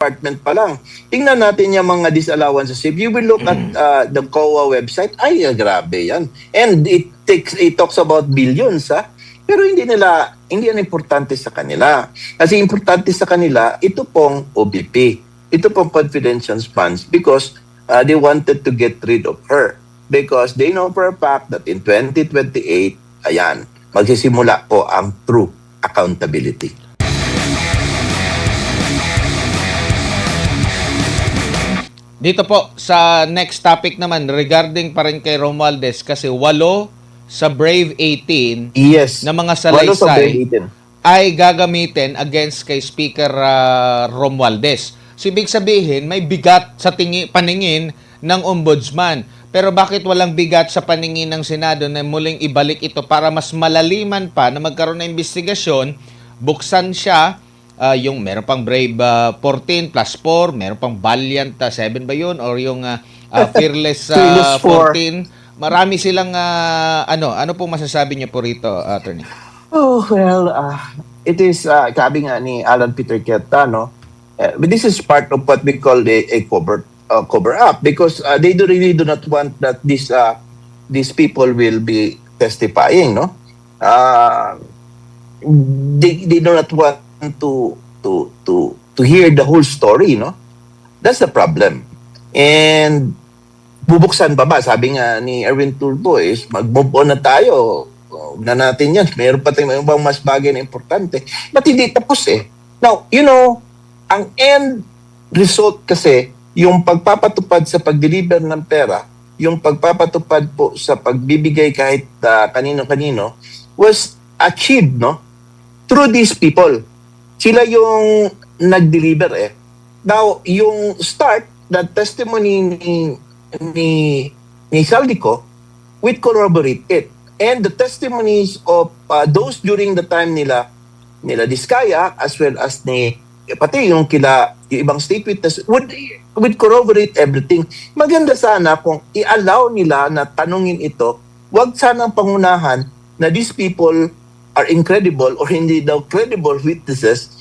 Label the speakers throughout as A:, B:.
A: department pa lang. Tingnan natin yung mga disallowances. If you will look at the COA website, ay grabe yan. And it talks about billions, ha? Pero hindi yan importante sa kanila. Kasi importante sa kanila, ito pong OBP. Ito pong confidential funds because they wanted to get rid of her. Because they know for a fact that in 2028, ayan, magsisimula po ang true accountability.
B: Dito po, sa next topic naman, regarding pa rin kay Romualdez, kasi 8 sa Brave 18
A: Yes.
B: na mga
A: 8 sa Brave
B: salaysay
A: 18.
B: ay gagamitin against kay Speaker Romualdez. So, ibig sabihin, may bigat sa paningin ng ombudsman. Pero bakit walang bigat sa paningin ng Senado na muling ibalik ito para mas malaliman pa na magkaroon ng investigasyon, buksan siya, yung meron pang Brave 14 plus 4, meron pang Valiant 7 ba yun? Or yung Fearless
A: Fearless
B: 14. Marami silang, ano pong masasabi niyo po rito, Attorney?
A: Oh, well, it is, sabi nga ni Alan Peter Queta, no? But this is part of what we call a cover up because they really do not want that these people will be testifying, no? They do not want to hear the whole story, no? That's the problem. And bubuksan pa ba? Sabi nga ni Erwin Tulfo is mag-move on na tayo. Huwag na natin yan. Mayroon pa tayong ibang mas bagay na importante. But hindi tapos eh. Now, you know, ang end result kasi, yung pagpapatupad sa pag-deliver ng pera, yung pagpapatupad po sa pagbibigay kahit kanino-kanino, was achieved, no? Through these people. Sila yung nag-deliver eh. Now, yung start, the testimony ni Saldico, we corroborate it. And the testimonies of those during the time nila Diskaya, as well as pati yung ibang state witness, would corroborate everything. Maganda sana kung i-allow nila na tanungin ito, wag sanang pangunahan na these people are incredible or hindi daw credible witnesses,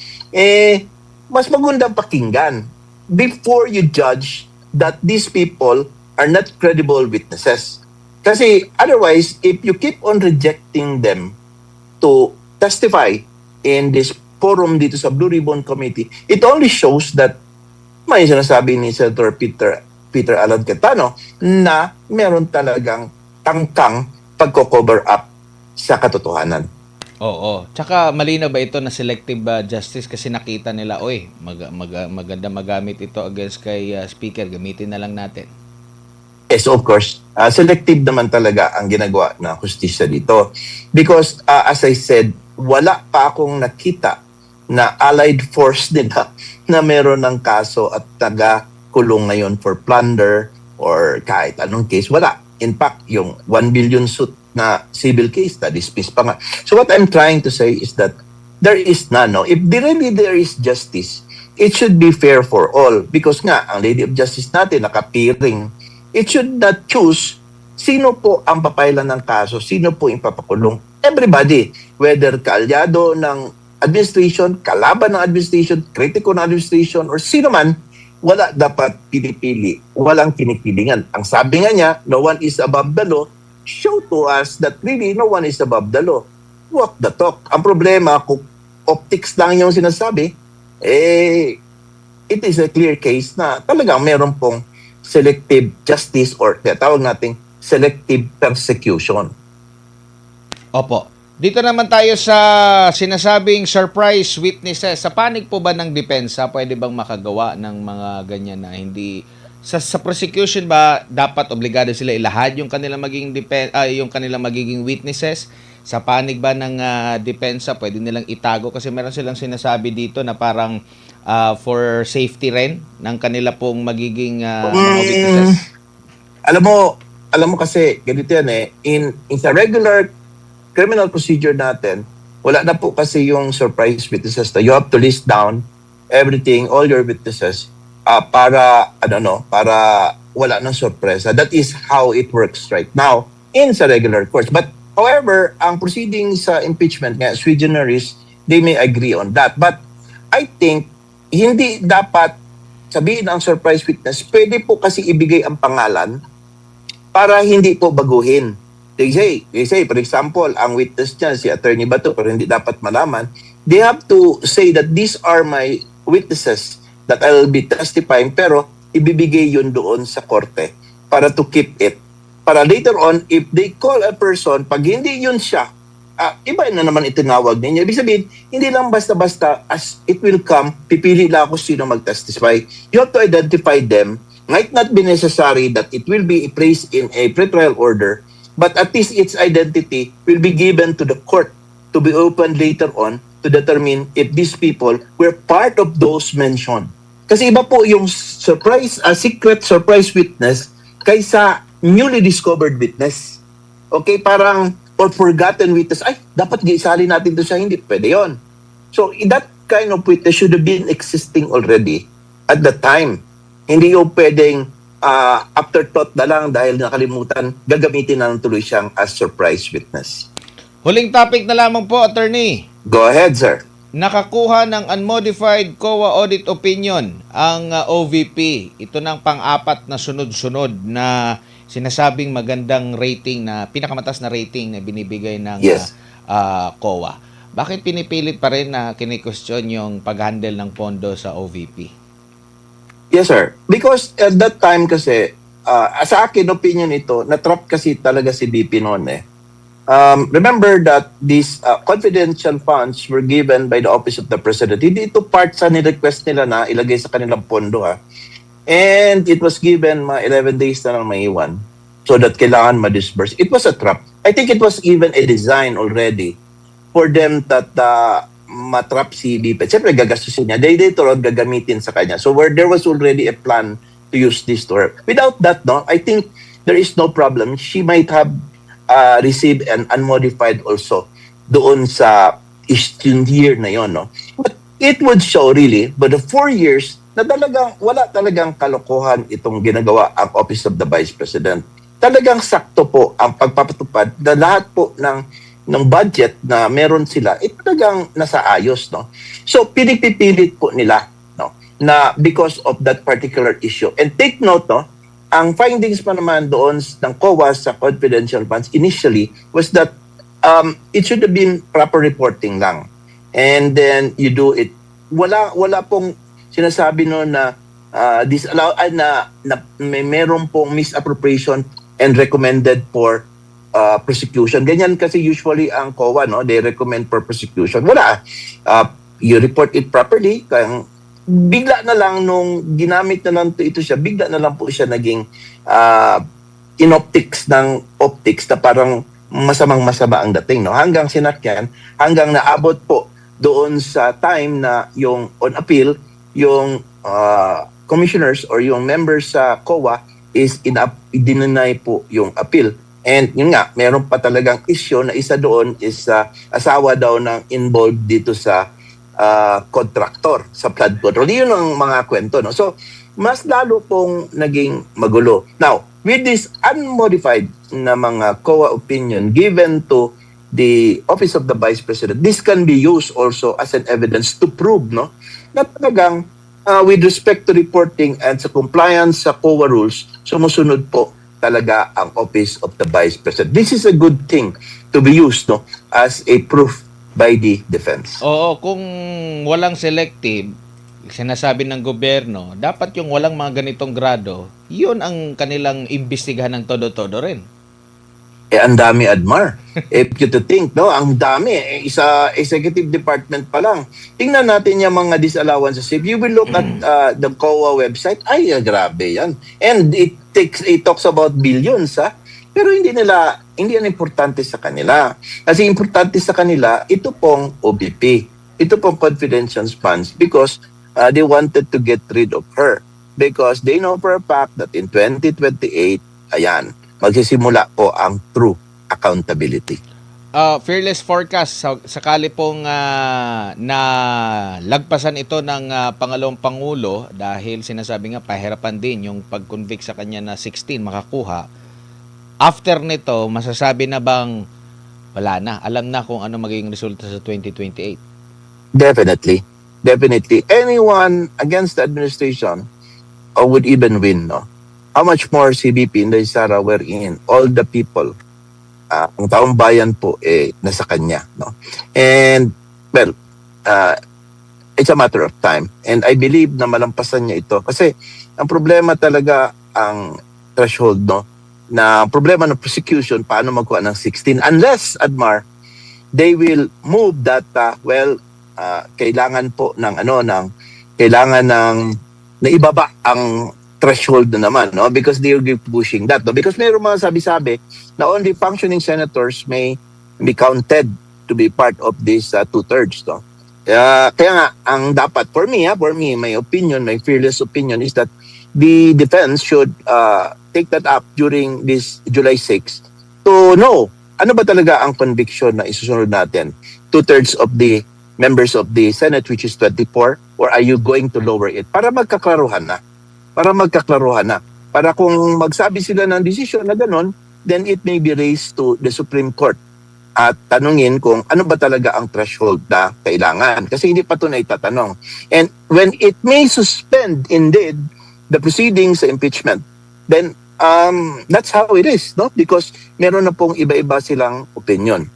A: mas magandang pakinggan before you judge that these people are not credible witnesses. Kasi otherwise, if you keep on rejecting them to testify in this forum dito sa Blue Ribbon Committee, it only shows that may sinasabi ni Senator Peter Alan Quetano na meron talagang tangkang pagko-cover up sa katotohanan.
B: Oo. Tsaka malinaw ba ito na selective justice kasi nakita nila, maganda magamit ito against kay Speaker, gamitin na lang natin.
A: Yes, of course. Selective naman talaga ang ginagawa na hustisya dito. Because as I said, wala pa akong nakita na allied force nila na meron ng kaso at taga-kulong ngayon for plunder or kahit anong case. Wala. In fact, yung 1 billion suit na civil case na dismiss pa nga. So what I'm trying to say is that there is none. No? If really there is justice, it should be fair for all. Because nga, ang Lady of Justice natin nakapiring. It should not choose sino po ang papailan ng kaso, sino po yung papakulong. Everybody, whether kaalyado ng administration, kalaban ng administration, kritiko ng administration, or sino man, wala dapat pinipili. Walang kinikilingan. Ang sabi nga niya, no one is above the law, show to us that really no one is above the law. Walk the talk. Ang problema, kung optics lang yung sinasabi, it is a clear case na talagang meron pong selective justice or tawag nating selective persecution.
B: Opo. Dito naman tayo sa sinasabing surprise witnesses. Sa panig po ba ng depensa, pwede bang makagawa ng mga ganyan na hindi sa prosecution ba dapat obligado sila ilahad yung kanilang magiging witnesses? Sa panig ba ng depensa, pwede nilang itago kasi meron silang sinasabi dito na parang for safety rin ng kanila pong magiging mga witnesses.
A: Alam mo kasi ganito yan eh, in sa regular criminal procedure natin, wala na po kasi yung surprise witnesses na you have to list down everything, all your witnesses para wala ng sorpresa. That is how it works right now in sa regular courts. But however, ang proceeding sa impeachment sui generis, they may agree on that. But I think hindi dapat sabihin ang surprise witness, pwede po kasi ibigay ang pangalan para hindi po baguhin. They say, for example, ang witness niya, si Attorney Bato, pero hindi dapat malaman, they have to say that these are my witnesses that I will be testifying, pero ibibigay yun doon sa korte para to keep it. Para later on, if they call a person, pag hindi yun siya, iba na naman itinawag ninyo. Ibig sabihin, hindi lang basta-basta as it will come, pipili lang ako sino mag-testify. You have to identify them. Might not be necessary that it will be placed in a pretrial order, but at least its identity will be given to the court to be opened later on to determine if these people were part of those mentioned. Kasi iba po yung secret surprise witness kaysa newly discovered witness. Okay, parang or forgotten witness, ay, dapat isali natin to siya, hindi pwede yon. So, that kind of witness should have been existing already at the time. Hindi yung pwedeng afterthought na lang dahil nakalimutan, gagamitin na lang tuloy siyang as surprise witness.
B: Huling topic na lamang po, Attorney.
A: Go ahead, sir.
B: Nakakuha ng unmodified COA audit opinion ang OVP. Ito ng pang-apat na sunod-sunod na sinasabing magandang rating na pinakamataas na rating na binibigay ng
A: Yes.
B: COA. Bakit pinipilit pa rin na kini-question yung pag-handle ng pondo sa OVP?
A: Yes, sir. Because at that time kasi, sa akin opinion ito, na-trap kasi talaga si BP noon eh. Remember that these confidential funds were given by the Office of the President. Hindi ito part sa ni-request nila na ilagay sa kanilang pondo ha. And it was given 11 days na lang maiwan so that kailangan ma-disburse. It was a trap. I think it was even a design already for them that matrap si BP. Siyempre, gagastusin niya. They later on gagamitin sa kanya. So where there was already a plan to use this to her. Without that, no, I think there is no problem. She might have received an unmodified also doon sa student year na yon, no? But it would show really, but the 4 years, na talagang wala talagang kalokohan itong ginagawa ang Office of the Vice President. Talagang sakto po ang pagpapatupad na lahat po ng budget na meron sila, talagang nasa ayos, no? So pinipipilit po nila, no, na because of that particular issue. And take note, no, ang findings pa naman doon ng COA sa confidential funds initially was that it should have been proper reporting lang. And then you do it. Wala pong sinasabi no na disallow na meron pong misappropriation and recommended for prosecution. Ganyan kasi usually ang COA, no, they recommend for prosecution. Wala. You report it properly. Kaya bigla na lang nung ginamit na lang ito siya, bigla na lang po siya naging in-optics ng optics na parang masamang-masama ang dating, no? Hanggang sinakyan, hanggang naabot po doon sa time na yung on appeal, yung commissioners or yung members sa COA is i-deny po yung appeal. And yun nga, meron pa talagang issue na isa doon is asawa daw ng involved dito sa contractor sa flood control. Yun ang mga kwento, no? So, mas lalo pong naging magulo. Now, with this unmodified na mga COA opinion given to the Office of the Vice President, this can be used also as an evidence to prove, no, na talagang with respect to reporting and sa compliance sa COA rules, sumusunod po talaga ang Office of the Vice President. This is a good thing to be used, no, as a proof by the defense.
B: Oo, kung walang selective, sinasabi ng gobyerno, dapat yung walang mga ganitong grado, yun ang kanilang imbestigahan ng todo-todo rin.
A: Ang dami, Admar. If you to think, no, ang dami. Isa executive department pa lang. Tingnan natin yung mga disallowances. If you will look at the COA website, ay, grabe yan. And it talks about billions, ha? Pero hindi yan importante sa kanila. Kasi importante sa kanila, ito pong OBP. Ito pong confidential funds because they wanted to get rid of her. Because they know for a fact that in 2028, ayan, magsisimula po ang true accountability.
B: Fearless forecast, sakali pong na lagpasan ito ng Pangalawang Pangulo dahil sinasabi nga pahirapan din yung pag-convict sa kanya na 16 makakuha. After nito, masasabi na bang wala na? Alam na kung ano magiging resulta sa 2028?
A: Definitely. Anyone against the administration or would even win, no? How much more CBP in the Sara wherein all the people, ang taong bayan po nasa kanya, no? And well, it's a matter of time, and I believe na malampasan niya ito kasi ang problema talaga ang threshold, no? Na problema ng prosecution, paano magkuha ng 16 unless, Admar, they will move that kailangan po ng kailangan ng naibaba ang threshold na naman, no? Because they will be pushing that, no? Because mayroong mga sabi-sabi na only functioning senators may be counted to be part of this 2/3, no? Kaya nga ang dapat for me, my opinion, my fearless opinion is that the defense should take that up during this July 6 to know ano ba talaga ang conviction na isusunod natin. 2/3 of the members of the Senate, which is 24, or are you going to lower it? Para magkaklaruhan na. Para kung magsabi sila ng decision na ganun, then it may be raised to the Supreme Court at tanungin kung ano ba talaga ang threshold na kailangan. Kasi hindi pa ito na itatanong. And when it may suspend indeed the proceedings sa impeachment, then that's how it is, no? Because meron na pong iba-iba silang opinion.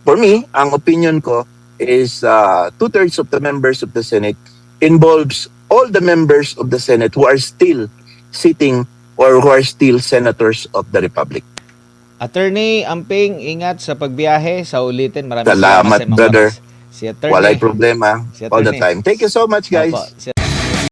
A: For me, ang opinion ko is 2/3 of the members of the Senate involves all the members of the Senate who are still sitting or who are still senators of the Republic.
B: Attorney Amping, ingat sa pagbiyahe. Sa ulitin, maraming
A: Salamat,
B: sa mga
A: brother.
B: oras. Si Attorney.
A: Walay problema
B: Si
A: all the
B: Attorney.
A: time. Thank you so much, guys.
B: Opo, si